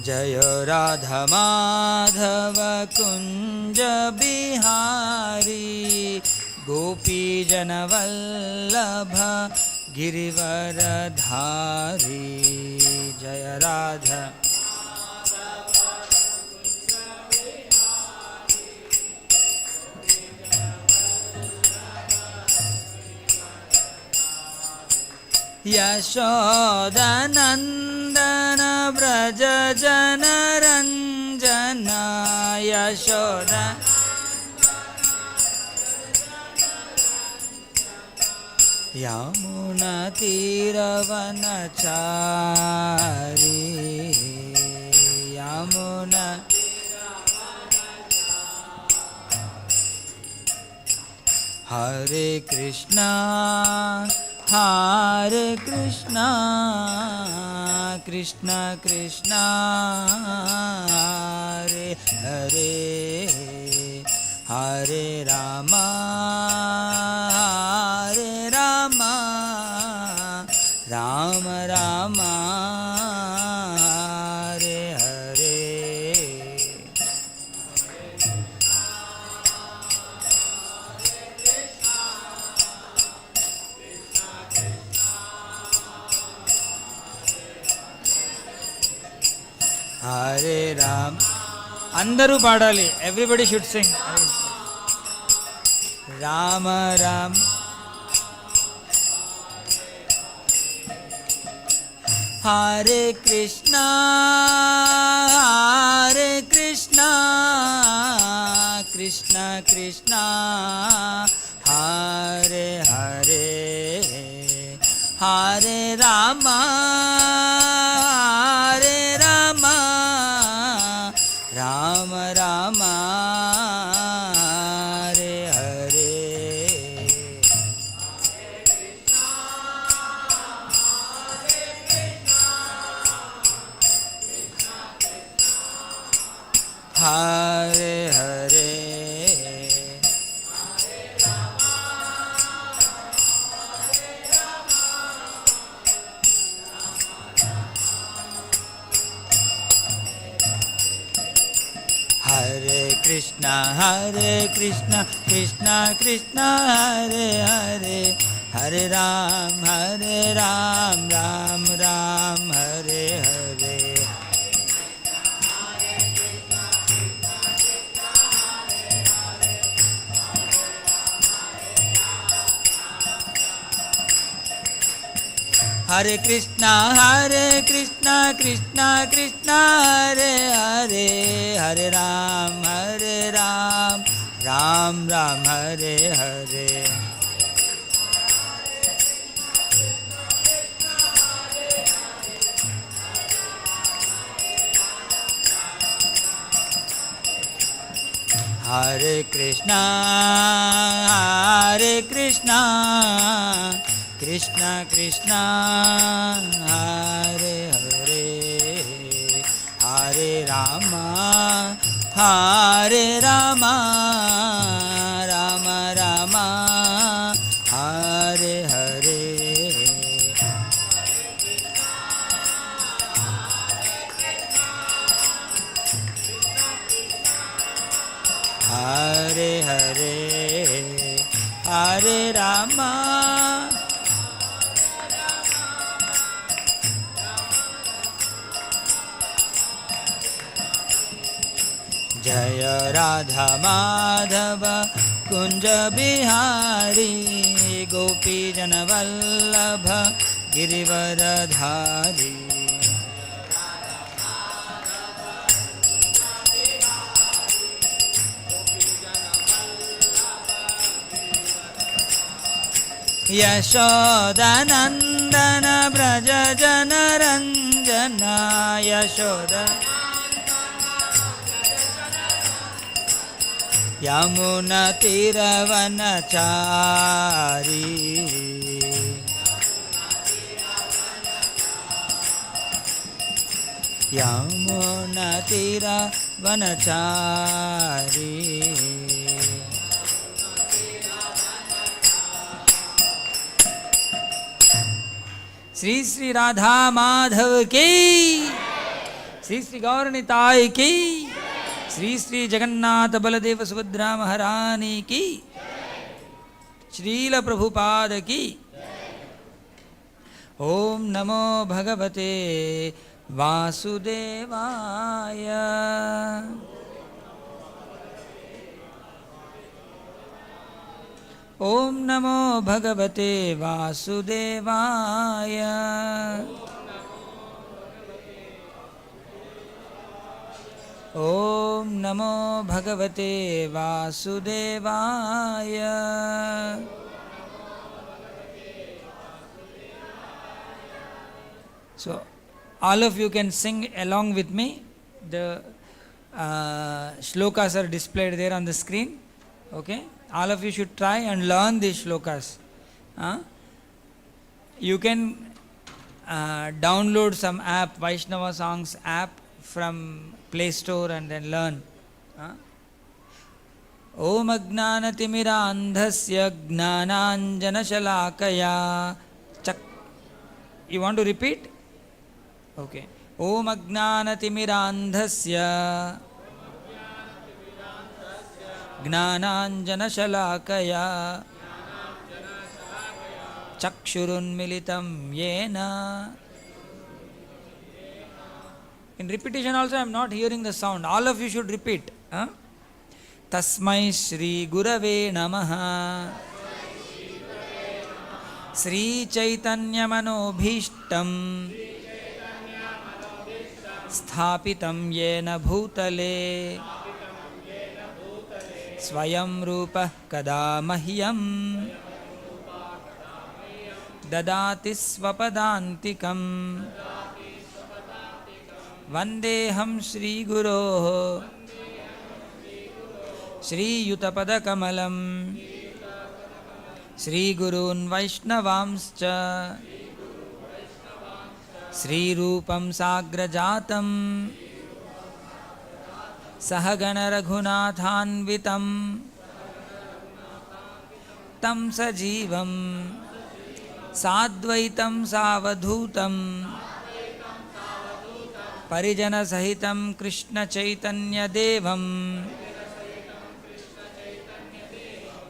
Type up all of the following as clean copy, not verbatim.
जय राधा माधव कुंज बिहारी गोपी जन वल्लभ गिरिवरधारी जय राधा यशोदनन्दन व्रज जनरञ्जन यशोद यमुनतीरवनचारी यमुना हरे Krishna Hare Krishna, Krishna Krishna, Hare Hare, Hare Rama, Hare Rama, Rama Rama, Hare Hare. Hare Ram. Andaru padali. Everybody should sing. Rama Ram. Hare Krishna, Hare Krishna, Krishna Krishna, Hare Hare, Hare Rama. Rama Rama Hare Hare Hare Hare Hare Krishna, Krishna Krishna, Hare Hare, Hare Ram, Ram Ram, Hare Hare. Hare Krishna, Krishna Krishna, Hare Hare, Hare Ram, Ram Ram, Hare Hare. Hare Krishna, Krishna Krishna, Hare Hare, Hare Rama, Rama Rama, Hare Hare. Hare Hare, Hare Rama. जय राधा माधव कुंज बिहारी गोपी जन वल्लभ गिरिवरधारी. यशोदनन्दन व्रज जनरञ्जन यशोद यमुनतीरवनचारी यमुनतीरवनचारी. श्री श्री राधा माधव की, श्री श्री गौर निताय की, श्री श्री जगन्नाथ बलदेव सुभद्रा महारानी की, श्रील प्रभुपाद की। ओम नमो भगवते वासुदेवाय। ओम नमो भगवते वासुदेवाय। ओम नमो भगवते वासुदेवाय। So all of you can sing along with me. The shlokas are displayed there on the screen. Okay, all of you should try and learn these shlokas. You can download some app, Vaishnava Songs app from Play Store, and then learn. Om Ajnanatimiraandhasya Jnananjanashalakaya Chak. You want to repeat? Okay. Om Ajnanatimiraandhasya Jnananjanashalakaya Chakshurunmilitam Yena. In repetition also I am not hearing the sound. All of you should repeat. Tasmai Shri Gurave Namaha. Sri Chaitanya Manobhishtam Sthapitam Yena Bhutale Swayam Rupa Kada Mahyam Dadati Svapadantikam Vandeham Shri Guroho Shri Yutapada Kamalam Shri Gurun Vaishnavamscha Shri Rupam Sagrajatam Sahagana Raghunathanvitam Tam Sajivam Sadvaitam Savadhutam Parijana Sahitam Krishna Chaitanya Devam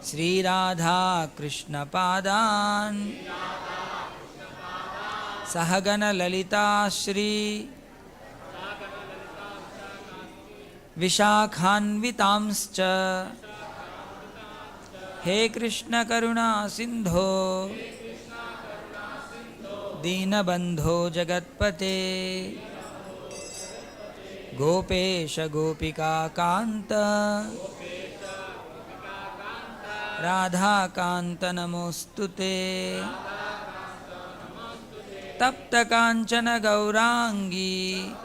Shri Radha Krishna Padan Sahagana Lalita Shri Vishakhanvitamscha He Krishna Karuna Sindho Dinabandho Jagatpate Gopesha Gopika Kanta Radha Kanta Namostute Tapta Kanchana Gaurangi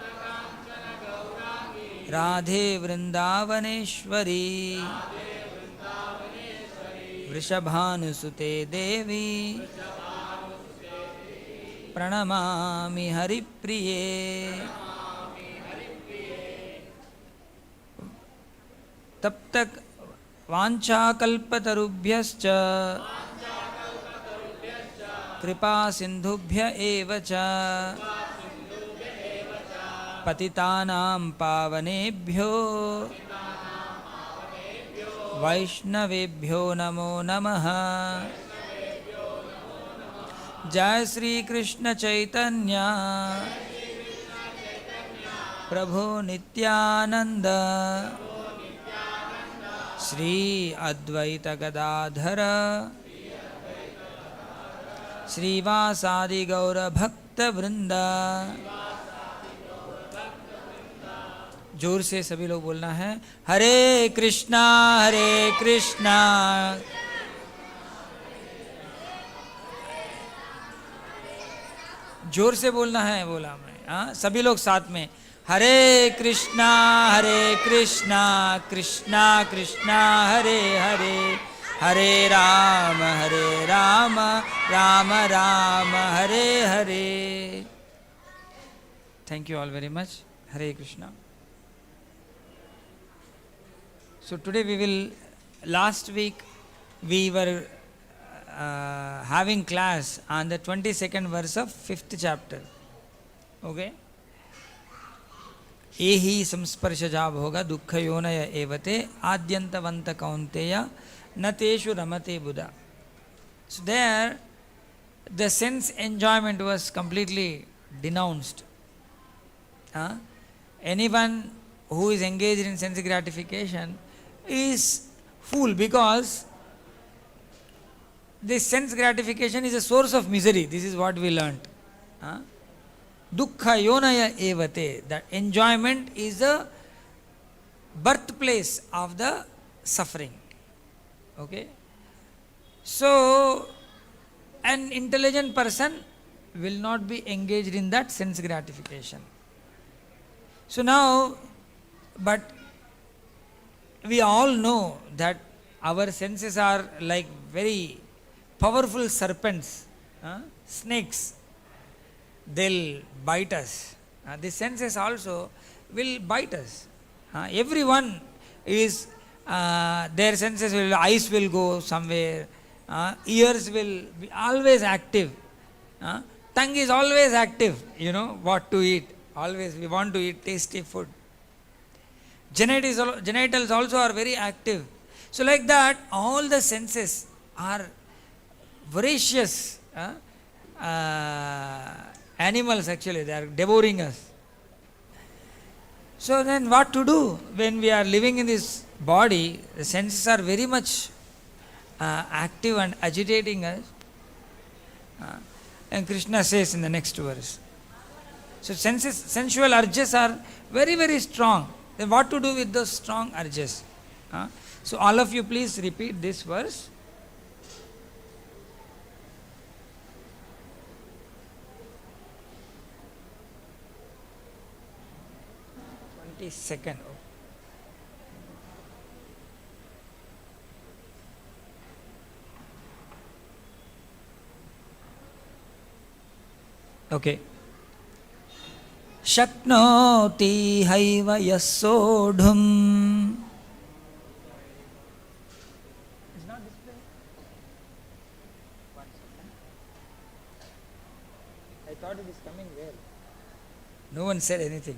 Radhe Vrindavaneshwari Vrishabhanusute Devi Pranamami Haripriye Tapta Vanchakalpatarubhyascha Kripa Sindhubhya Evacha Patitanam Pavanebhyo Vaishnavebhyo Namo Namaha. Jai Sri Krishna Chaitanya Prabhu Nityananda Shri Advaita Gadadhara Shri Vasadi Gaura Bhakta Vrinda. जोर से सभी लोग बोलना है हरे कृष्णा जोर से बोलना है बोला मैं सभी लोग साथ में Hare Krishna Krishna Krishna Hare Hare Hare Ram Ram Ram Hare Hare. Thank you all very much. Hare Krishna. So today we will, last week we were having class on the 22nd verse of 5th chapter. Okay. एहि संस्पर्शजा भोग दुःखयोनय एवते आद्यन्तवन्त कौन्तेय न तेषु रमते बुधा. So there the sense enjoyment was completely denounced. Anyone who is engaged in sense gratification is fool, because this sense gratification is a source of misery. This is what we learnt. Dukkha yonaya evate. That enjoyment is the birthplace of the suffering. Okay? So, an intelligent person will not be engaged in that sense gratification. So now, but we all know that our senses are like very powerful serpents, snakes. They'll bite us. The senses also will bite us. Everyone is, their senses will, eyes will go somewhere, ears will be always active, tongue is always active, what to eat. Always we want to eat tasty food. Genitals also are very active. So like that, all the senses are voracious animals actually, they are devouring us. So then what to do when we are living in this body? The senses are very much active and agitating us. And Krishna says in the next verse. So sensual urges are very, very strong. Then what to do with those strong urges? So all of you please repeat this verse. Second. Okay. Shaknoti haiva yasodhum. It's not displaying. 1 second. I thought it is coming well. No one said anything.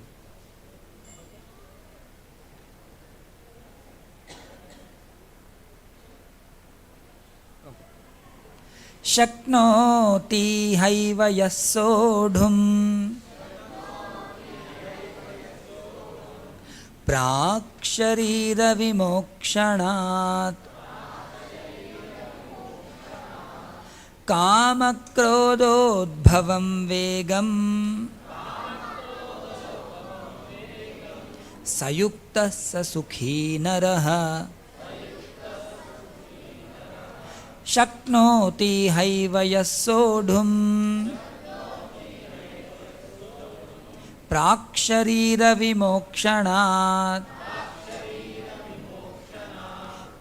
Shaknoti haiva yasodhum praksharira vimokshanat kamakrododbhavam vegam sayuktasya sukhi naraha. Shaknoti haiva yasodhum praksharira vimokshanat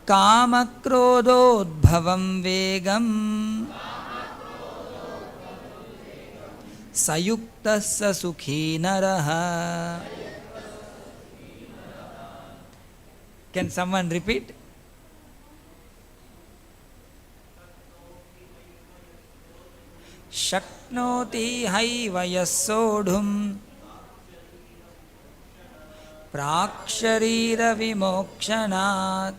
kamakrododbhavam vegam sayuktasya sukhi naraha. Can someone repeat? Shaknoti haiva yasodhum praksharira vimokshanat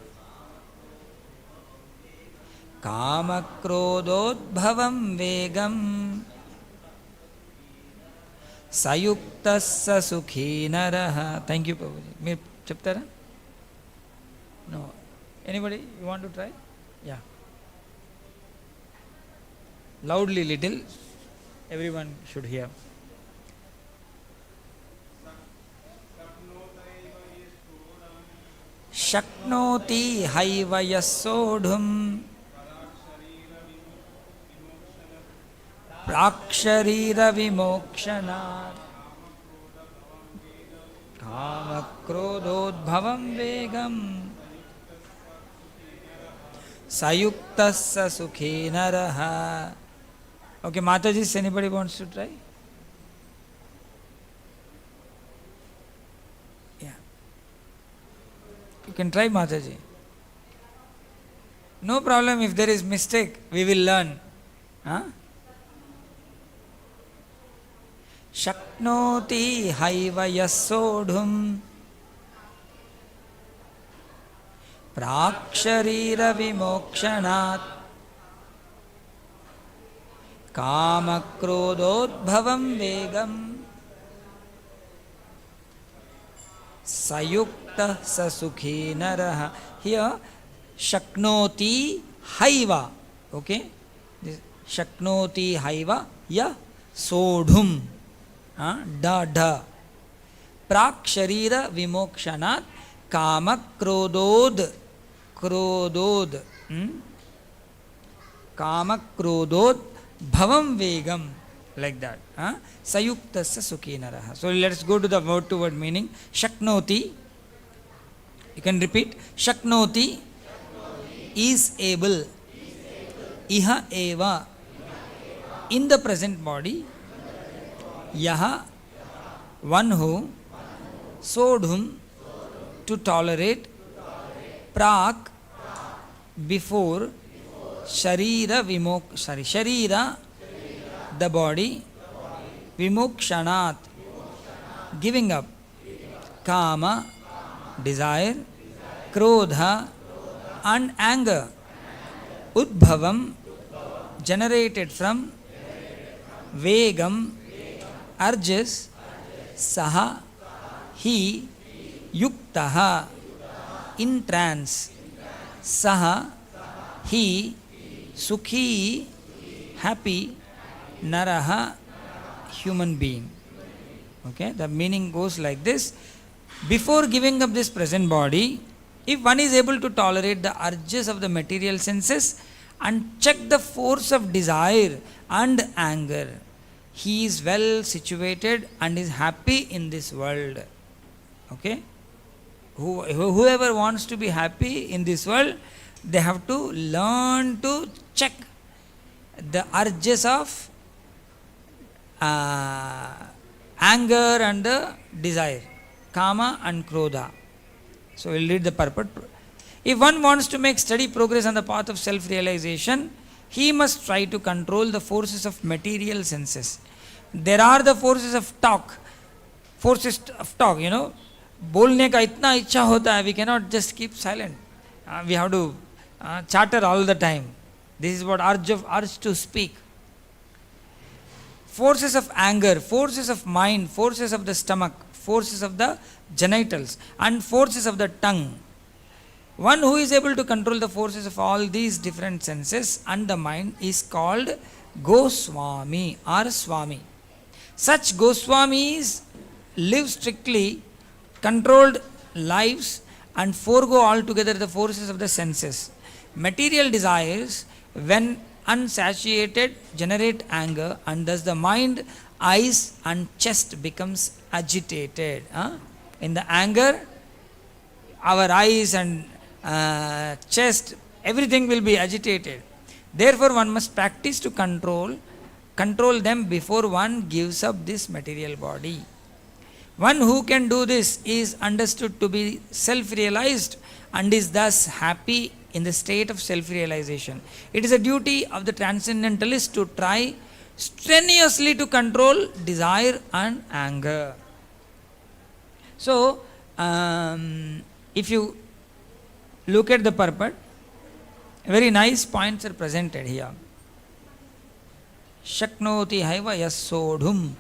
kamakrododbhavam vegam sayuktasya sukhi naraha. Thank you, Prabhuji. Me chaptara? No. Anybody? You want to try? Yeah. Loudly little, everyone should hear. Shaknoti haiva yasodhum praksharira vimokshanat kamakrododbhavam vegam sayuktasya sukhi naraha. Okay, Mataji, anybody wants to try? Yeah. You can try, Mataji. No problem, if there is mistake, we will learn. Shaknoti haiva yasodhum praksharira vimokshanat kamakrododbhavam vegam sayukta sasukhi naraha. Here Shaknoti haiva, okay, this Shaknoti haiva ya sodhum, da prak sharira vimokshanat kama krodod kama krodod bhavam vegam, like that. Sayuktasya sukhi naraha. So let's go to the word to word meaning. Shaknoti, you can repeat. Shaknoti is able, iha eva, in the present body, yaha, one who, sodhum, to tolerate, prak, before, sharira sharira, the body, vimokshanat, giving up, kama, desire, krodha, and anger, udbhavam, generated from, vegam, urges, saha, he, yuktaha, in trance, saha, he, sukhi, happy, naraha, human being. Okay, the meaning goes like this. Before giving up this present body, if one is able to tolerate the urges of the material senses and check the force of desire and anger, he is well situated and is happy in this world. Okay? Whoever wants to be happy in this world, they have to learn to check the urges of anger and the desire, kama and krodha. So we'll read the purport. If one wants to make steady progress on the path of self-realization, he must try to control the forces of material senses. There are the forces of talk, you know. बोलने का इतना इच्छा होता है, we cannot just keep silent. We have to chatter all the time. This is what urge to speak. Forces of anger, forces of mind, forces of the stomach, forces of the genitals, and forces of the tongue. One who is able to control the forces of all these different senses and the mind is called Goswami or Swami. Such Goswamis live strictly controlled lives and forego altogether the forces of the senses. Material desires, when unsatiated, generate anger, and thus the mind, eyes and chest becomes agitated. In the anger, our eyes and chest, everything will be agitated. Therefore, one must practice to control them before one gives up this material body. One who can do this is understood to be self-realized and is thus happy in the state of self-realization. It is a duty of the transcendentalist to try strenuously to control desire and anger. So, if you look at the purport, very nice points are presented here. Shaknoti haiva yasodhum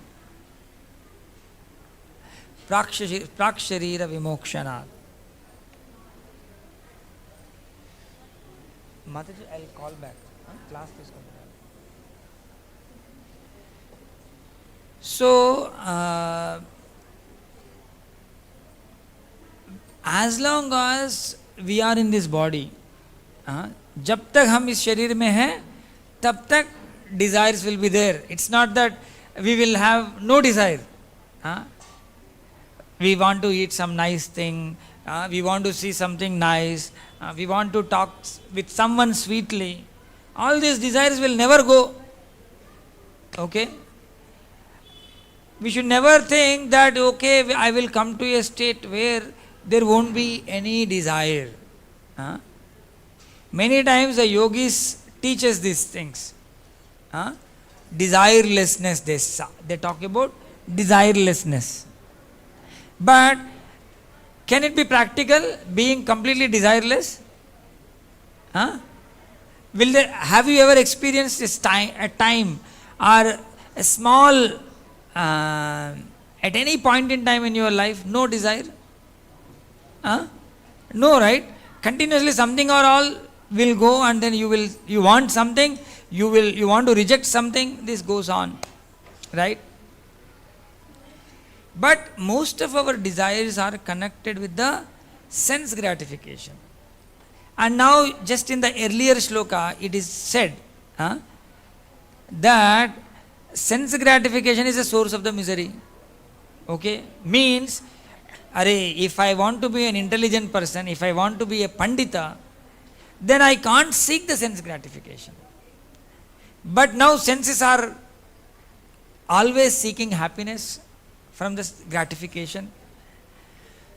praksharira vimokshanat. Mataji, I'll call back. Class is coming. So, as long as we are in this body, जब तक हम इस शरीर में हैं, तब तक desires will be there. It's not that we will have no desire. We want to eat some nice thing, we want to see something nice, we want to talk with someone sweetly. All these desires will never go. Okay? We should never think that, okay, I will come to a state where there won't be any desire. Many times the yogis teach us these things. Desirelessness, they talk about desirelessness. But can it be practical, being completely desireless? Huh? Have you ever experienced a time or a small, at any point in time in your life, no desire? Huh? No, right? Continuously something or all will go, and then you want something, you want to reject something, this goes on, right? But most of our desires are connected with the sense gratification. And now, just in the earlier shloka, it is said that sense gratification is a source of the misery. Okay? Means, if I want to be an intelligent person, if I want to be a pandita, then I can't seek the sense gratification. But now senses are always seeking happiness from this gratification.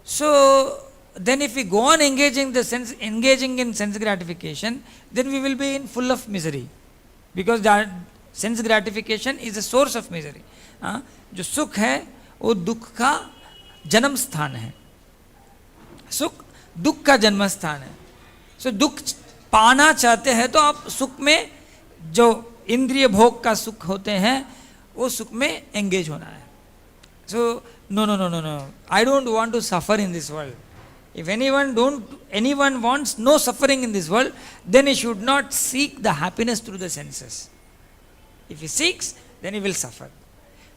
So then if we go on engaging in sense gratification, then we will be in full of misery, because that sense gratification is a source of misery. जो सुख है वो दुख का जन्म स्थान है, सुख दुख का जन्म स्थान है. सो दुख पाना चाहते हैं तो आप सुख में, जो इंद्रिय भोग का सुख होते हैं, वो सुख में एंगेज होना है. So no, I don't want to suffer in this world. If anyone wants no suffering in this world, then he should not seek the happiness through the senses. If he seeks, then he will suffer.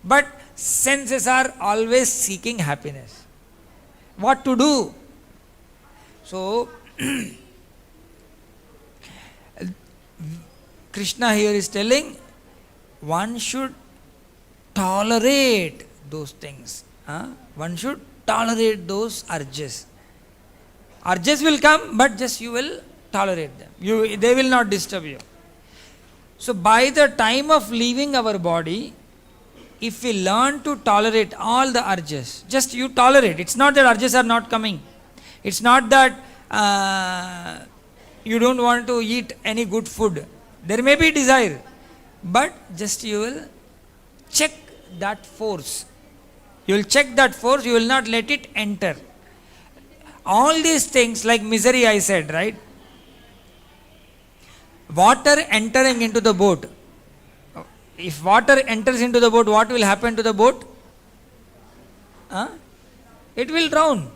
But senses are always seeking happiness. What to do? So Krishna here is telling one should tolerate those things. One should tolerate those urges. Urges will come, but just you will tolerate them. They will not disturb you. So by the time of leaving our body, if we learn to tolerate all the urges, just you tolerate. It's not that urges are not coming. It's not that you don't want to eat any good food. There may be desire, but just you will check that force. You will check that force, you will not let it enter. All these things like misery, I said, right? Water entering into the boat. If water enters into the boat, what will happen to the boat? It will drown.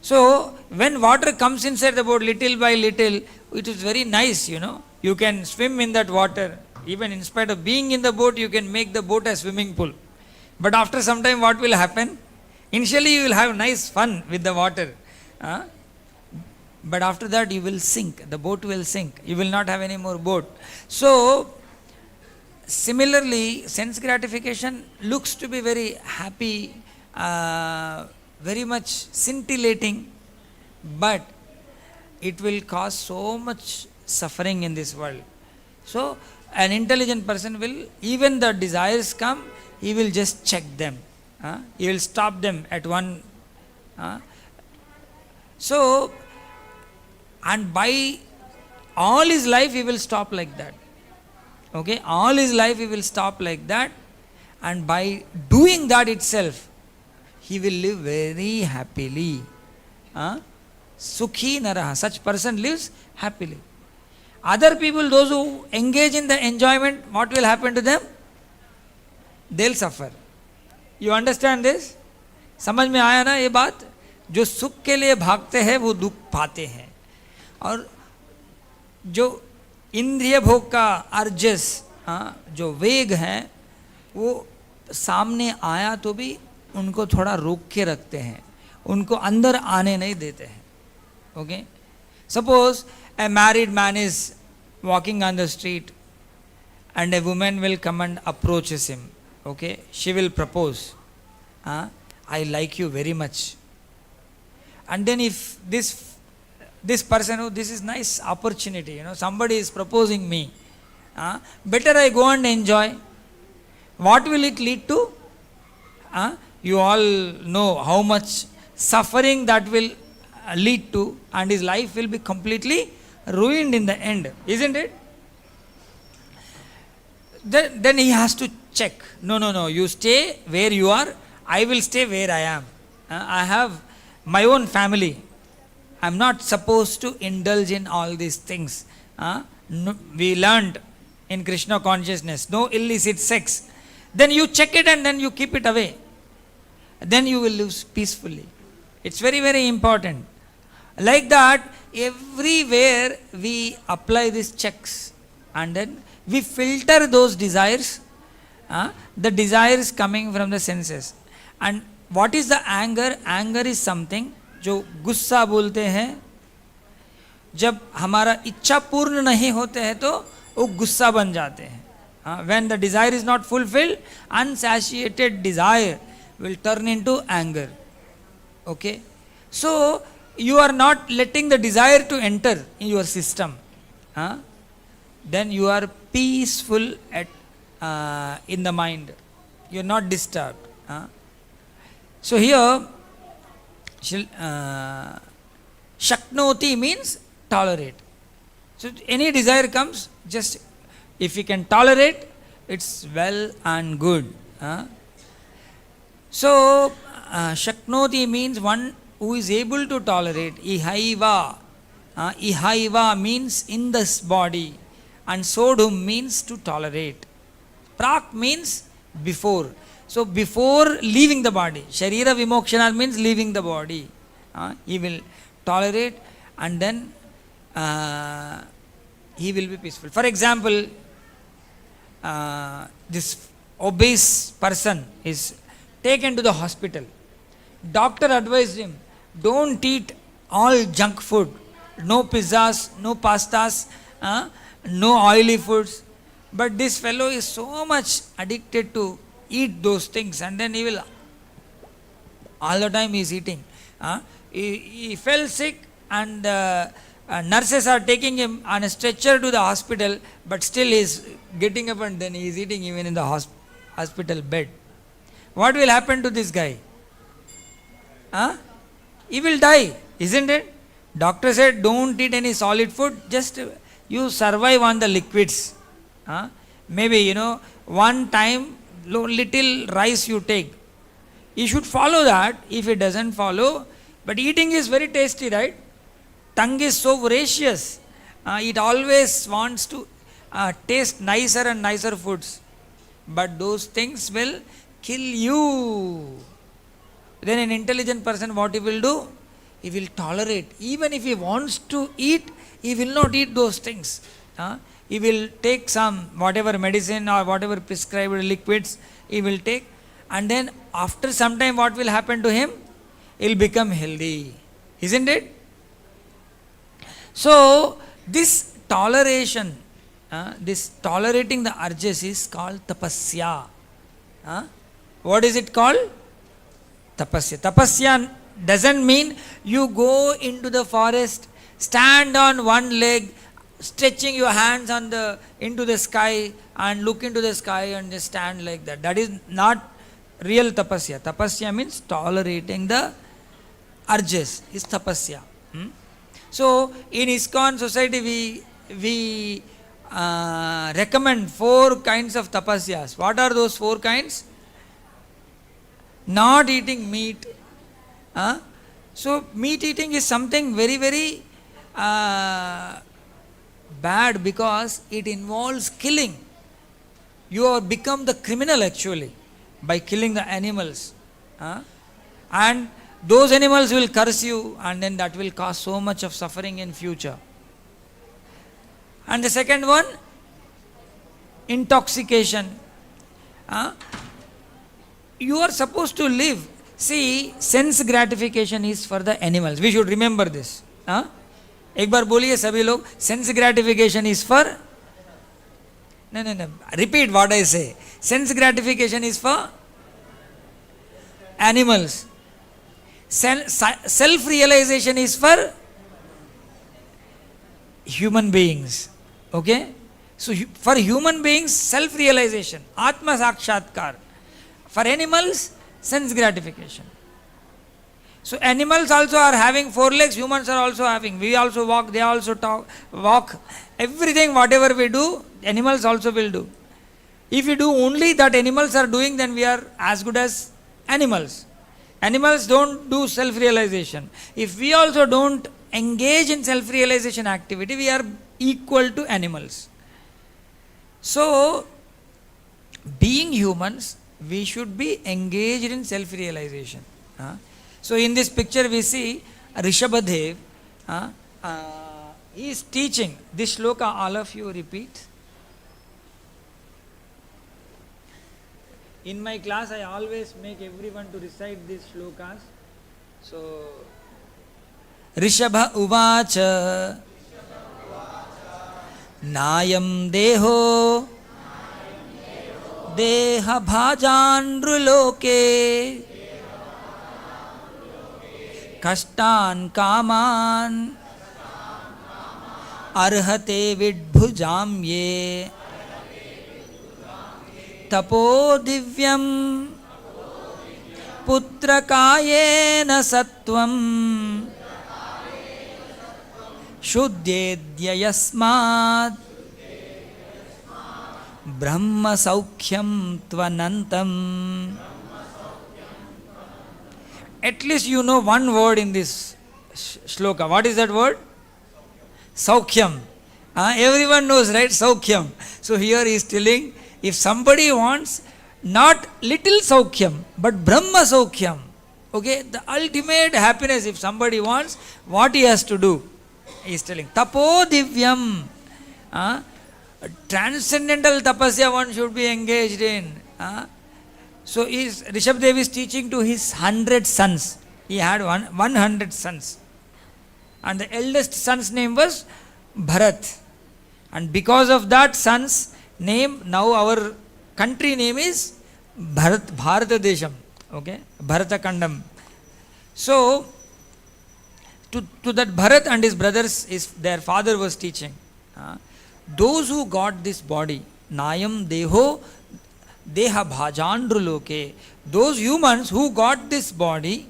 So, when water comes inside the boat little by little, it is very nice, You can swim in that water. Even in spite of being in the boat, you can make the boat a swimming pool. But after some time, what will happen? Initially, you will have nice fun with the water. But after that, you will sink. The boat will sink. You will not have any more boat. So, similarly, sense gratification looks to be very happy, very much scintillating, but it will cause so much suffering in this world. So, an intelligent person will, even the desires come, he will just check them. He will stop them at one. So, and by all his life he will stop like that. Okay, all his life he will stop like that, and by doing that itself, he will live very happily. Sukhi naraha, such person lives happily. Other people, those who engage in the enjoyment, what will happen to them? They'll suffer. You understand this? समझ में आया ना ये बात? जो सुख के लिए भागते हैं वो दुख पाते हैं, और जो इंद्रिय भोग का अर्जस, जो वेग है, वो सामने आया तो भी उनको थोड़ा रोक के रखते हैं, उनको अंदर आने नहीं देते हैं. Okay, suppose a married man is walking on the street and a woman will come and approaches him. Okay, she will propose, I like you very much. And then if this person, this is nice opportunity, somebody is proposing me, better I go and enjoy. What will it lead to? You all know how much suffering that will lead to, and his life will be completely ruined in the end, isn't it? Then he has to check. No, you stay where you are, I will stay where I am. I have my own family. I am not supposed to indulge in all these things. No, we learned in Krishna consciousness, no illicit sex. Then you check it and then you keep it away. Then you will live peacefully. It's very, very important. Like that, everywhere we apply these checks and then we filter those desires, the desires coming from the senses. And what is the anger? Anger is something जो गुस्सा बोलते हैं, जब हमारा इच्छा पूर्ण नहीं होते हैं तो वो गुस्सा बन जाते हैं. When the desire is not fulfilled, unsatiated desire will turn into anger. Okay? So, you are not letting the desire to enter in your system. Then you are peaceful in the mind. You are not disturbed. So here, Shaknoti means tolerate. So any desire comes, just if you can tolerate, it's well and good. So Shaknoti means one who is able to tolerate. Ihaiva. Ihaiva means in this body. And Sodhum means to tolerate. Prak means before. So before leaving the body. Sharira Vimokshana means leaving the body. He will tolerate and then he will be peaceful. For example, this obese person is taken to the hospital. Doctor advised him, don't eat all junk food. No pizzas, no pastas, no oily foods. But this fellow is so much addicted to eat those things, and then he will, all the time he is eating. He fell sick and nurses are taking him on a stretcher to the hospital, but still he is getting up and then he is eating even in the hospital bed. What will happen to this guy? He will die, isn't it? Doctor said don't eat any solid food, just you survive on the liquids. Maybe, one time little rice you take. You should follow that. If it doesn't follow, but eating is very tasty, right? Tongue is so voracious. It always wants to taste nicer and nicer foods. But those things will kill you. Then an intelligent person, what he will do? He will tolerate. Even if he wants to eat, he will not eat those things. He will take some whatever medicine or whatever prescribed liquids he will take, and then after some time what will happen to him? He will become healthy. Isn't it? So this toleration, this tolerating the urges is called tapasya. What is it called? Tapasya. Tapasya doesn't mean you go into the forest, stand on one leg, stretching your hands into the sky and look into the sky and just stand like that. That is not real tapasya. Tapasya means tolerating the urges is tapasya. So in ISKCON society we recommend 4 kinds of tapasyas. What are those 4 kinds? Not eating meat. So meat eating is something very, very bad because it involves killing. You have become the criminal actually by killing the animals. And those animals will curse you, and then that will cause so much of suffering in future. And the second one, intoxication. You are supposed to live. See, sense gratification is for the animals. We should remember this. एक बार बोलिए सभी लोग, sense gratification is for, no, repeat what I say. Sense gratification is for animals. Self realization is for human beings. Okay? So for human beings, self realization, atma sakshatkar. For animals, sense gratification. So animals also are having 4 legs, humans are also having. We also walk, they also walk. Everything, whatever we do, animals also will do. If we do only that animals are doing, then we are as good as animals. Animals don't do self-realization. If we also don't engage in self-realization activity, we are equal to animals. So, being humans, we should be engaged in self-realization. So, in this picture we see Rishabhadev, he is teaching this shloka. All of you repeat. In my class, I always make everyone to recite these shlokas. So, Rishabha uvacha Nayam deho Deha bhajanruloke Kashtan kaman Arhate vidbhujamye Tapo divyam Putrakayena sattvam Shuddhedya yasmad Brahma saukhyam tvanantam. At least you know one word in this shloka. What is that word? Saukhyam. Everyone knows, right? Saukhyam. So here he is telling, if somebody wants not little saukhyam, but Brahma saukhyam, okay, the ultimate happiness, if somebody wants, what he has to do? He is telling, tapo divyam. Transcendental tapasya one should be engaged in. So Rishabhadev is teaching to his 100 sons. He had 100 sons. And the eldest son's name was Bharat. And because of that son's name, now our country name is Bharata Desham. Okay? Bharata Kandam. So, to that Bharat and his brothers, their father was teaching. Those who got this body, Nayam Deho Deha Bhajandruloke, those humans who got this body,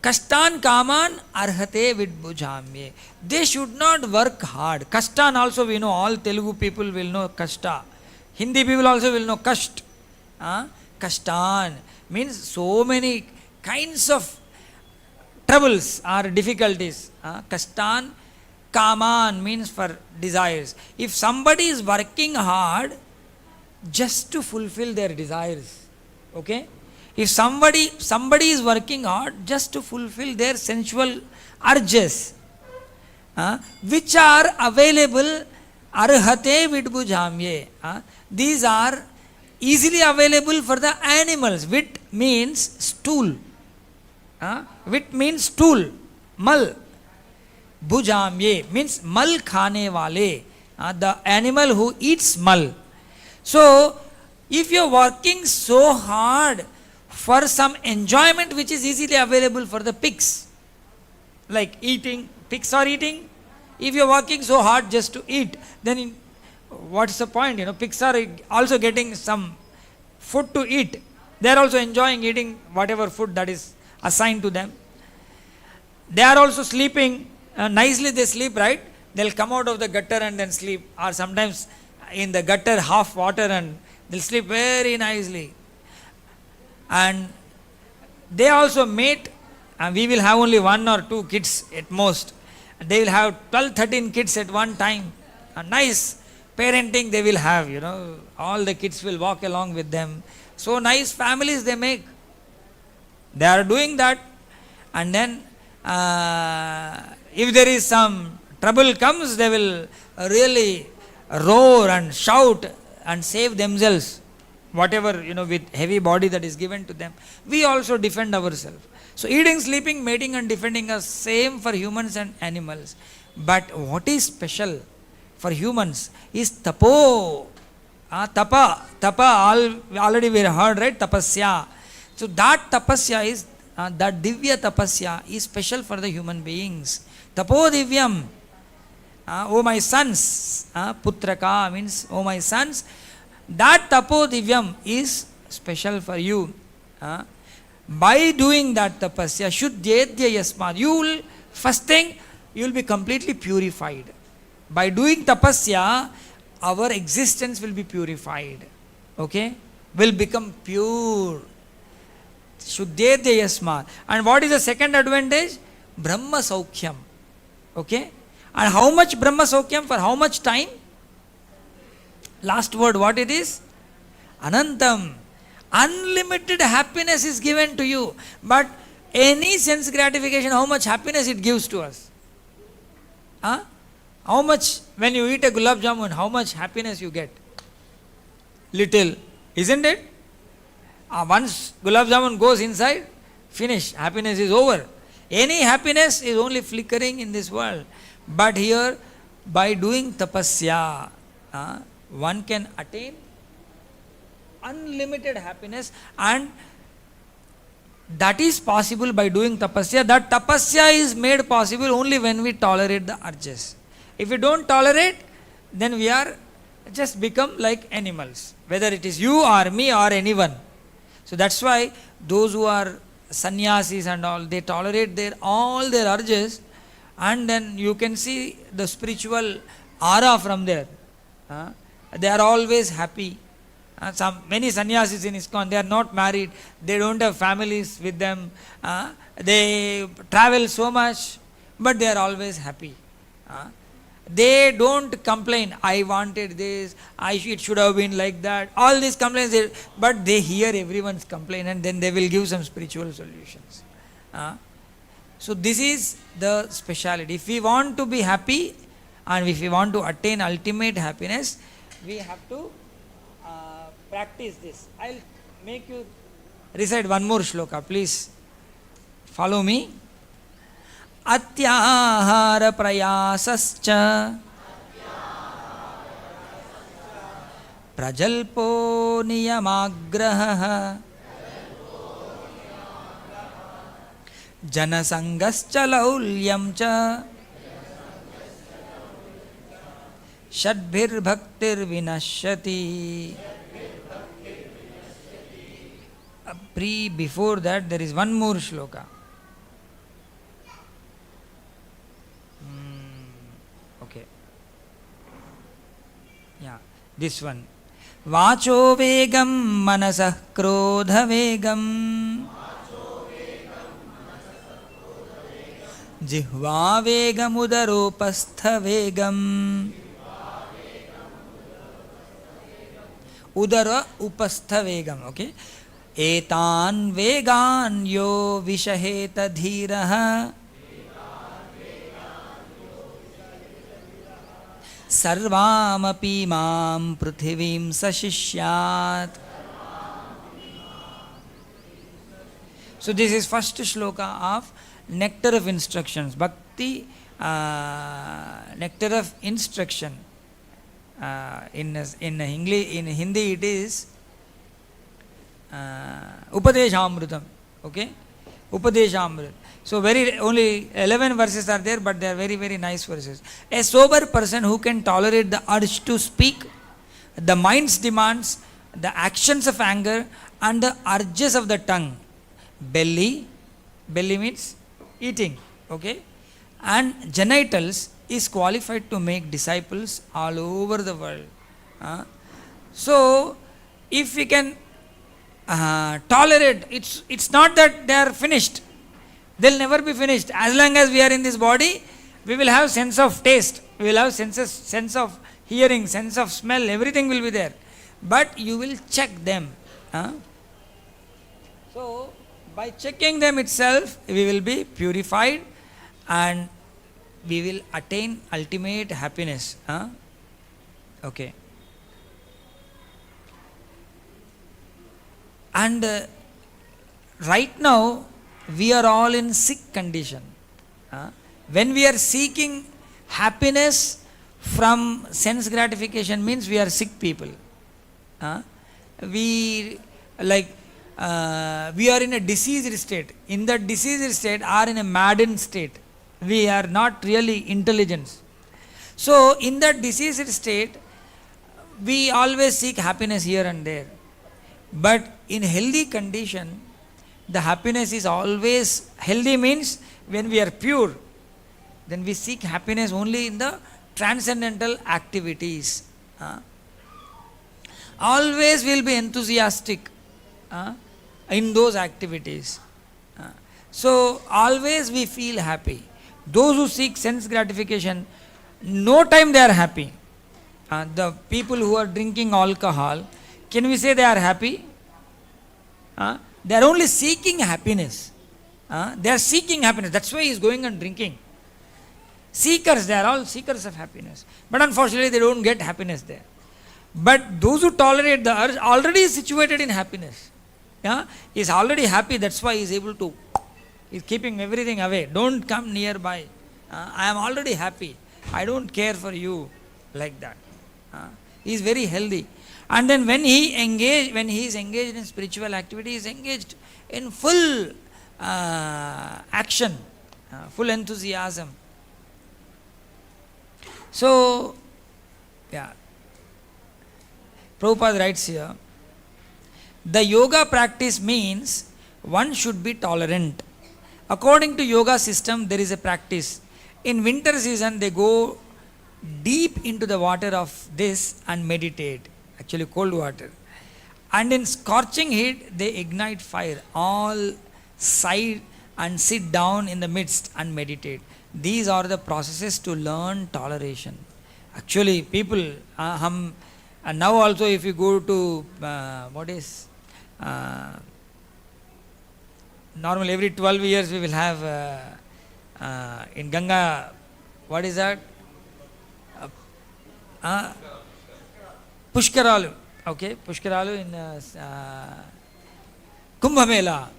Kashtan Kaman Arhate Vidbhujamye, they should not work hard. Kashtan also we know, all Telugu people will know Kashta. Hindi people also will know Kasht. Kashtan means so many kinds of troubles or difficulties. Kashtan Kaman means for desires. If somebody is working hard just to fulfill their desires, okay? If somebody is working hard just to fulfill their sensual urges, which are available, arhate vidbhujamye, these are easily available for the animals. Vit means stool. Vit means stool, mal. Bhujamye means mal khane wale, the animal who eats mal. So, if you are working so hard for some enjoyment which is easily available for the pigs, like eating, pigs are eating. If you are working so hard just to eat, then what's the point? Pigs are also getting some food to eat. They are also enjoying eating whatever food that is assigned to them. They are also sleeping. Nicely they sleep, right? They'll come out of the gutter and then sleep, or sometimes in the gutter half water, and they'll sleep very nicely. And they also mate, and we will have only 1 or 2 kids at most. They will have 12-13 kids at one time. A nice parenting they will have, all the kids will walk along with them. So nice families they make. They are doing that, and then if there is some trouble comes, they will really roar and shout and save themselves, whatever, with heavy body that is given to them. We also defend ourselves. So eating, sleeping, mating and defending are same for humans and animals. But what is special for humans is tapo. Tapa, already we heard, right? Tapasya. So that tapasya is, that divya tapasya is special for the human beings. Tapo divyam. Oh my sons, putraka means oh my sons, that tapo divyam is special for you. By doing that tapasya, shuddhedya yasmad, you will, first thing, you will be completely purified. By doing tapasya, our existence will be purified. Okay? Will become pure. Shuddhedya yasma. And what is the second advantage? Brahma Saukhyam. Okay? And how much Brahma Saukhyam? For how much time? Last word, what it is? Anantam. Unlimited happiness is given to you. But any sense gratification, how much happiness it gives to us? Huh? How much, when you eat a gulab jamun, how much happiness you get? Little. Isn't it? Once gulab jamun goes inside, finish. Happiness is over. Any happiness is only flickering in this world. But here, by doing tapasya, one can attain unlimited happiness, and that is possible by doing tapasya. That tapasya is made possible only when we tolerate the urges. If we don't tolerate, then we are just become like animals, whether it is you or me or anyone. So that's why those who are sannyasis and all, they tolerate all their urges, and then you can see the spiritual aura from there. They are always happy. Many sannyasis in ISKCON, they are not married, they don't have families with them, they travel so much, but they are always happy. They don't complain, I wanted this, it should have been like that. All these complaints, but they hear everyone's complaint and then they will give some spiritual solutions. So this is the speciality. If we want to be happy and if we want to attain ultimate happiness, we have to practice this. I'll make you recite one more shloka. Please follow me. Atyahara prayasascha prajalpo niyamagraha janasangascha laulyam cha shadbhir bhaktir vinashyati. Before that, there is one more shloka. Okay. Yeah, this one. Vacho vegam manasah krodha vegam jihva vegam udaropastha vegam udara upastha vegam. Okay. Etan vegan yo vishaheta dhiraha sarvamapi mam prithivim sashishyat. So this is first shloka of nectar of instructions. Bhakti, nectar of instruction. In English, in Hindi it is Upadeshamrutam. Okay? Upadeshamrutam. So only 11 verses are there, but they are very, very nice verses. A sober person who can tolerate the urge to speak, the mind's demands, the actions of anger, and the urges of the tongue. Belly means eating. Okay? And genitals is qualified to make disciples all over the world. So, if we can tolerate, it's not that they are finished. They'll never be finished. As long as we are in this body, we will have sense of taste, we will have sense of hearing, sense of smell, everything will be there. But you will check them. So, by checking them itself, we will be purified and we will attain ultimate happiness. Okay. And right now, we are all in sick condition. When we are seeking happiness from sense gratification, means we are sick people. We are in a diseased state. In that diseased state, are in a maddened state. We are not really intelligent. So, in that diseased state, we always seek happiness here and there. But in healthy condition, the happiness is always healthy, means when we are pure, then we seek happiness only in the transcendental activities. Always will be enthusiastic in those activities. So always we feel happy. Those who seek sense gratification, no time they are happy. The people who are drinking alcohol, can we say they are happy? They are only seeking happiness. They are seeking happiness. That's why he is going and drinking. Seekers, they are all seekers of happiness. But unfortunately, they don't get happiness there. But those who tolerate the urge already is situated in happiness. He is already happy. That's why he is able to. He is keeping everything away. Don't come nearby. I am already happy. I don't care for you, like that. He is very healthy. And then when he is engaged in spiritual activity, he is engaged in full action, full enthusiasm. So, Prabhupada writes here, the yoga practice means one should be tolerant. According to yoga system, there is a practice. In winter season, they go deep into the water of this and meditate, actually cold water. And in scorching heat, they ignite fire, all side and sit down in the midst and meditate. These are the processes to learn toleration. Actually, people, and now also if you go to, normally every 12 years we will have in Ganga, what is that? Pushkaralu. Okay, Pushkaralu in Kumbh Mela.